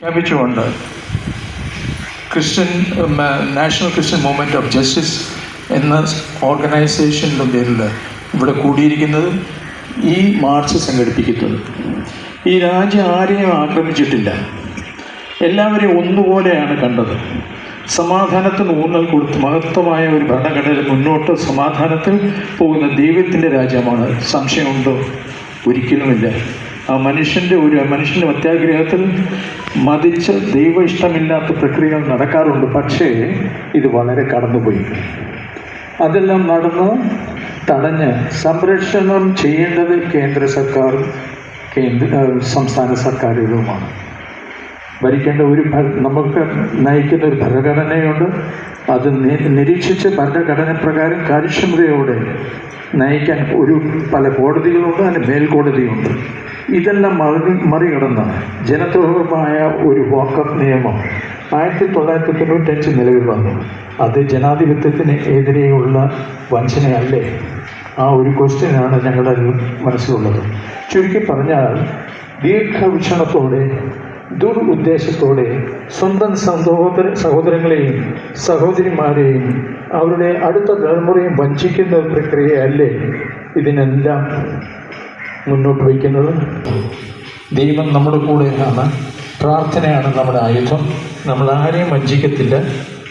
പ്രഖ്യാപിച്ചുകൊണ്ട് national Christian movement of justice എന്ന ഓർഗനൈസേഷൻ്റെ പേരിൽ ഇവിടെ കൂടിയിരിക്കുന്നത്, ഈ മാർച്ച് സംഘടിപ്പിക്കുന്നത്. ഈ രാജ്യം ആരെയും ആക്രമിച്ചിട്ടില്ല, എല്ലാവരെയും ഒന്നുപോലെയാണ് കണ്ടത്. സമാധാനത്തിന് ഊന്നൽ കൊടുത്ത് മഹത്വമായ ഒരു ഭരണഘടന മുന്നോട്ട് സമാധാനത്തിൽ പോകുന്ന ദൈവത്തിൻ്റെ രാജ്യമാണ്. സംശയമുണ്ടോ? ഒരിക്കലുമില്ല. ആ മനുഷ്യൻ്റെ അത്യാഗ്രഹത്തിൽ മതിച്ച് ദൈവ ഇഷ്ടമില്ലാത്ത പ്രക്രിയകൾ നടക്കാറുണ്ട്. പക്ഷേ ഇത് വളരെ കടന്നുപോയി. അതെല്ലാം നടന്ന് തടഞ്ഞ് സംരക്ഷണം ചെയ്യേണ്ടത് കേന്ദ്ര സർക്കാരും സംസ്ഥാന സർക്കാരുകളുമാണ്. ഭരിക്കേണ്ട നമുക്ക് നയിക്കുന്ന ഒരു ഭരണഘടനയുണ്ട്. അത് നിരീക്ഷിച്ച് ഭരണഘടന പ്രകാരം കാര്യക്ഷമതയോടെ നയിക്കാൻ പല കോടതികളുണ്ട്, അതിന് മേൽക്കോടതിയുണ്ട്. ഇതെല്ലാം മറികടന്ന് ജനദ്രോഹമായ ഒരു വാക്കപ്പ് നിയമം 1995 നിലവിൽ വന്നു. അത് ജനാധിപത്യത്തിന് എതിരെയുള്ള വഞ്ചനയല്ലേ? ആ ഒരു ക്വസ്റ്റ്യനാണ് ഞങ്ങളുടെ മനസ്സിലുള്ളത്. ചുരുക്കി പറഞ്ഞാൽ, ദീർഘവീക്ഷണത്തോടെ ദുരുദ്ദേശത്തോടെ സ്വന്തം സഹോദരങ്ങളെയും സഹോദരിമാരെയും അവരുടെ അടുത്ത തലമുറയും വഞ്ചിക്കുന്ന പ്രക്രിയയല്ലേ ഇതിനെല്ലാം മുന്നോട്ട് വയ്ക്കുന്നത്? ദൈവം നമ്മുടെ കൂടെയാണ്. പ്രാർത്ഥനയാണ് നമ്മുടെ ആയുധം. നമ്മൾ ആരെയും വഞ്ചിക്കത്തില്ല,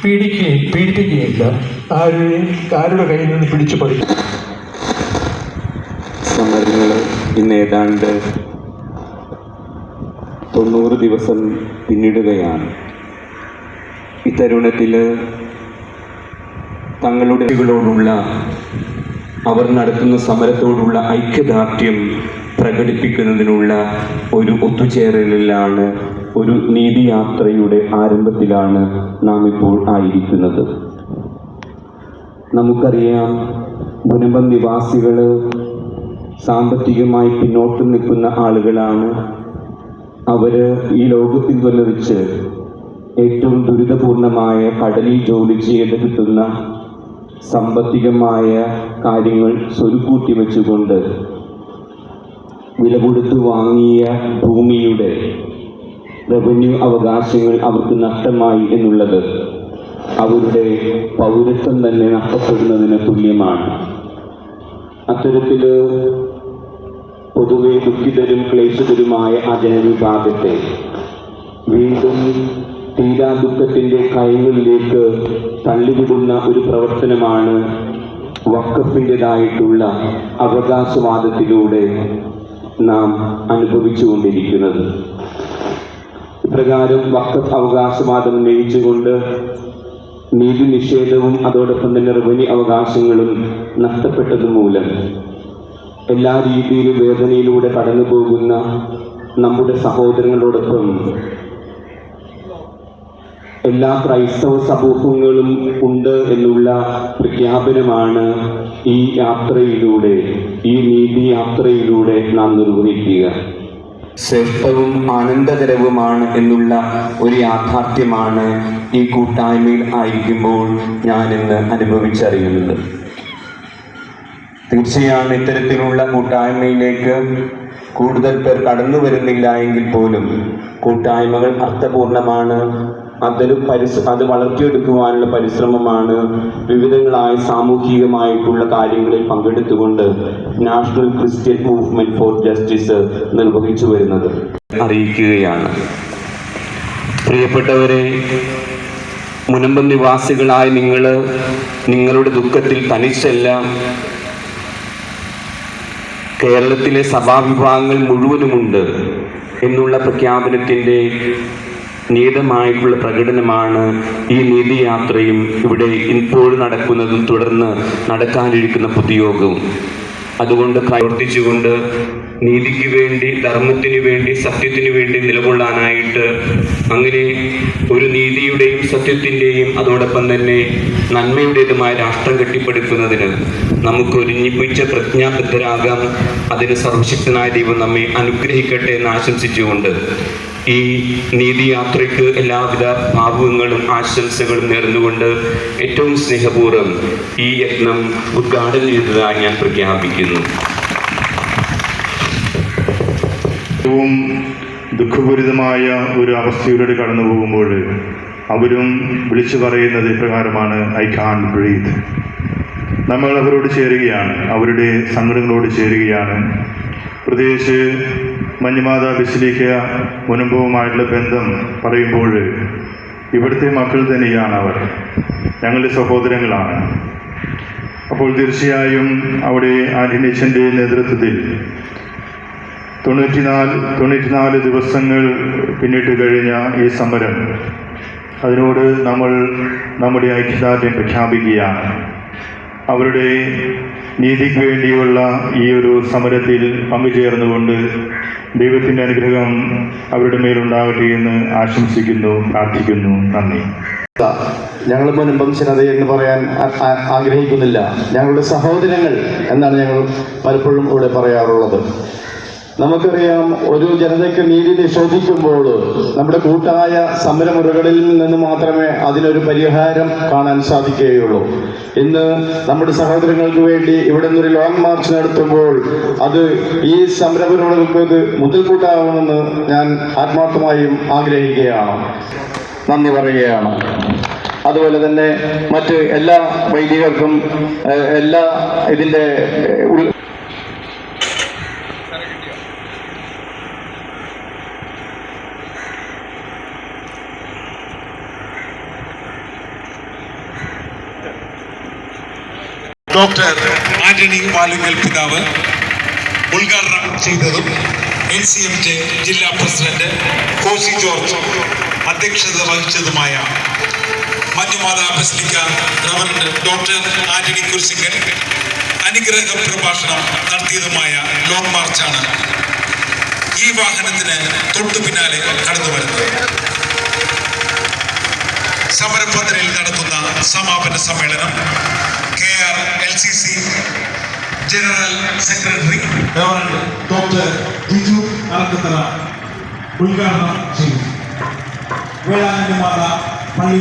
പീഡിപ്പിക്കുകയില്ല, ആരുടെ കയ്യിൽ നിന്ന് പിടിച്ചു പറിക്കും. സമരങ്ങൾ ഇന്ന് ഏതാണ്ട് 90 ദിവസം പിന്നിടുകയാണ്. ഈ തരുണത്തിൽ തങ്ങളുടെ അവർ നടത്തുന്ന സമരത്തോടുള്ള ഐക്യദാർഢ്യം പ്രകടിപ്പിക്കുന്നതിനുള്ള ഒരു ഒത്തുചേരലിലാണ്, ഒരു നീതിയാത്രയുടെ ആരംഭത്തിലാണ് നാം ഇപ്പോൾ ആയിരിക്കുന്നത്. നമുക്കറിയാം, മുനമ്പം നിവാസികൾ സാമ്പത്തികമായി പിന്നോട്ട് നിൽക്കുന്ന ആളുകളാണ്. അവർ ഈ ലോകത്തിൽ തന്നെ വെച്ച് ഏറ്റവും ദുരിതപൂർണമായ കടലിൽ ജോലി ചെയ്ത് കിട്ടുന്ന സാമ്പത്തികമായ കാര്യങ്ങൾ സ്വരുക്കൂട്ടി വെച്ചുകൊണ്ട് വില കൊടുത്ത് വാങ്ങിയ ഭൂമിയുടെ റവന്യൂ അവകാശങ്ങൾ അവർക്ക് നഷ്ടമായി എന്നുള്ളത് അവരുടെ പൗരത്വം തന്നെ നഷ്ടപ്പെടുന്നതിന് തുല്യമാണ്. അത്തരത്തിൽ പൊതുവെ ദുഃഖിതരും ക്ലേശിതരുമായ ആ ജനവിഭാഗത്തെ വീണ്ടും തീരാ ദുഃഖത്തിൻ്റെ കയങ്ങളിലേക്ക് തള്ളിവിടുന്ന ഒരു പ്രവർത്തനമാണ് വഖഫിൻ്റെതായിട്ടുള്ള അവകാശവാദത്തിലൂടെ നാം അനുഭവിച്ചുകൊണ്ടിരിക്കുന്നത്. ഇപ്രകാരം വഖഫ് അവകാശവാദം ഉന്നയിച്ചുകൊണ്ട് നീതി നിഷേധവും അതോടൊപ്പം തന്നെ റവന്യൂ അവകാശങ്ങളും നഷ്ടപ്പെട്ടതുമൂലം എല്ലാ രീതിയിലും വേദനയിലൂടെ കടന്നു പോകുന്ന നമ്മുടെ സഹോദരങ്ങളോടൊപ്പം എല്ലാ ക്രൈസ്തവ സമൂഹങ്ങളും ഉണ്ട് എന്നുള്ള പ്രഖ്യാപനമാണ് ഈ യാത്രയിലൂടെ, ഈ നീതി യാത്രയിലൂടെ നാം നിർവഹിക്കുക. ശ്രേഷ്ഠവും ആനന്ദകരവുമാണ് എന്നുള്ള ഒരു യാഥാർത്ഥ്യമാണ് ഈ കൂട്ടായ്മയിൽ ആയിരിക്കുമ്പോൾ ഞാനിന്ന് അനുഭവിച്ചറിയുന്നത്. തീർച്ചയാണ് ഇത്തരത്തിലുള്ള കൂട്ടായ്മയിലേക്ക് കൂടുതൽ പേർ കടന്നു വരുന്നില്ല എങ്കിൽ പോലും കൂട്ടായ്മകൾ അർത്ഥപൂർണമാണ്. അത് വളർത്തിയെടുക്കുവാനുള്ള പരിശ്രമമാണ് വിവിധങ്ങളായ സാമൂഹികമായിട്ടുള്ള കാര്യങ്ങളിൽ പങ്കെടുത്തുകൊണ്ട് National Christian Movement for Justice നിർവഹിച്ചു വരുന്നത് അറിയിക്കുകയാണ്. പ്രിയപ്പെട്ടവരെ, മുനമ്പം നിവാസികളായ നിങ്ങളുടെ ദുഃഖത്തിൽ തനിച്ചല്ല. കേരളത്തിലെ സഭാവിഭാഗങ്ങൾ മുഴുവനുമുണ്ട് എന്നുള്ള പ്രഖ്യാപനത്തിൻ്റെ നീതമായിട്ടുള്ള പ്രകടനമാണ് ഈ നീതിയാത്രയും ഇവിടെ ഇപ്പോൾ നടക്കുന്നതും തുടർന്ന് നടക്കാനിരിക്കുന്ന പൊതുയോഗവും. അതുകൊണ്ട് പ്രവർത്തിച്ചുകൊണ്ട് നീതിക്ക് വേണ്ടി, ധർമ്മത്തിന് വേണ്ടി, സത്യത്തിന് വേണ്ടി നിലകൊള്ളാനായിട്ട്, അങ്ങനെ ഒരു നീതിയുടെയും സത്യത്തിൻ്റെയും അതോടൊപ്പം തന്നെ നന്മയുടേതുമായ രാഷ്ട്രം കെട്ടിപ്പടുക്കുന്നതിന് നമുക്ക് ഒരുമിച്ച് പ്രതിജ്ഞാബദ്ധരാകാം. അതിന് സർവശക്തനായ ദൈവം നമ്മെ അനുഗ്രഹിക്കട്ടെ എന്ന് ആശംസിച്ചുകൊണ്ട് ഈ നീതിയാത്രയ്ക്ക് എല്ലാവിധ ഭാവുകങ്ങളും ആശംസകളും നേർന്നുകൊണ്ട് ഏറ്റവും സ്നേഹപൂർവ്വം ഈ യത്നം ഉദ്ഘാടനം ചെയ്തതായി ഞാൻ പ്രഖ്യാപിക്കുന്നു. ദുഃഖപൂരിതമായ ഒരു അവസ്ഥയിലൂടെ കടന്നു പോകുമ്പോൾ അവരും വിളിച്ചു പറയുന്നത് ഇപ്രകാരമാണ്: ഐ കാൺ ബ്രീത്ത്. നമ്മൾ അവരോട് ചേരുകയാണ്, അവരുടെ സങ്കടങ്ങളോട് ചേരുകയാണ്. പ്രത്യേകിച്ച് മഞ്ഞുമാതാ ബസിലിക്ക മുനമ്പവുമായിട്ടുള്ള ബന്ധം പറയുമ്പോൾ ഇവിടുത്തെ മക്കൾ തന്നെയാണ് അവർ, ഞങ്ങളുടെ സഹോദരങ്ങളാണ്. അപ്പോൾ തീർച്ചയായും അവിടെ ആന്റണിച്ചൻ്റെ നേതൃത്വത്തിൽ 94 ദിവസങ്ങൾ പിന്നിട്ട് കഴിഞ്ഞ ഈ സമരം, അതിനോട് നമ്മൾ നമ്മുടെ ഐക്യദാർഢ്യം പ്രഖ്യാപിക്കുകയാണ്. അവരുടെ നീതിക്ക് വേണ്ടിയുള്ള ഈ ഒരു സമരത്തിൽ പങ്കുചേർന്നുകൊണ്ട് ദൈവത്തിൻ്റെ അനുഗ്രഹം അവരുടെ മേലുണ്ടാകട്ടെ എന്ന് ആശംസിക്കുന്നു, പ്രാർത്ഥിക്കുന്നു. നന്ദി. ഞങ്ങൾ മുൻപം ജനത എന്ന് പറയാൻ ആഗ്രഹിക്കുന്നില്ല, ഞങ്ങളുടെ സഹോദരങ്ങൾ എന്നാണ് ഞങ്ങൾ പലപ്പോഴും ഇവിടെ പറയാറുള്ളത്. നമുക്കറിയാം, ഒരു ജനതയ്ക്ക് നീതി നിഷേധിക്കുമ്പോൾ നമ്മുടെ കൂട്ടായ സമരമുറകളിൽ നിന്ന് മാത്രമേ അതിനൊരു പരിഹാരം കാണാൻ സാധിക്കുകയുള്ളൂ. ഇന്ന് നമ്മുടെ സഹോദരങ്ങൾക്ക് വേണ്ടി ഇവിടെ നിന്നൊരു ലോങ് മാർച്ച് നടത്തുമ്പോൾ അത് ഈ സമരമുറകൾക്ക് മുതൽക്കൂട്ടാവുമെന്ന് ഞാൻ ആത്മാർത്ഥമായും ആഗ്രഹിക്കുകയാണ്, നന്ദി പറയുകയാണ്. അതുപോലെ തന്നെ മറ്റ് എല്ലാ വൈദികർക്കും എല്ലാ ഇതിൻ്റെ ഡോക്ടർ ആന്റണി വാലുങ്കൽ പിതാവ് ഉദ്ഘാടനം ചെയ്തതും NCMJ ജില്ലാ പ്രസിഡന്റ് കോശി ജോർജ് അധ്യക്ഷത വഹിച്ചതുമായ Manjumatha basilica reverend doctor Antony Kurisingal അനുഗ്രഹ പ്രഭാഷണം നടത്തിയതുമായ ലോങ് മാർച്ചാണ് ഈ വാഹനത്തിന് തൊട്ടു പിന്നാലെ കടന്നു വരുന്നത്. സമരപന്തലിൽ നടത്തുന്ന സമാപന സമ്മേളനം KRLCC general secretary reverend doctor Jiju Arakkathara ഉദ്ഘാടനം ചെയ്തു. വേളാങ്കണ്ണി മാതാ പള്ളി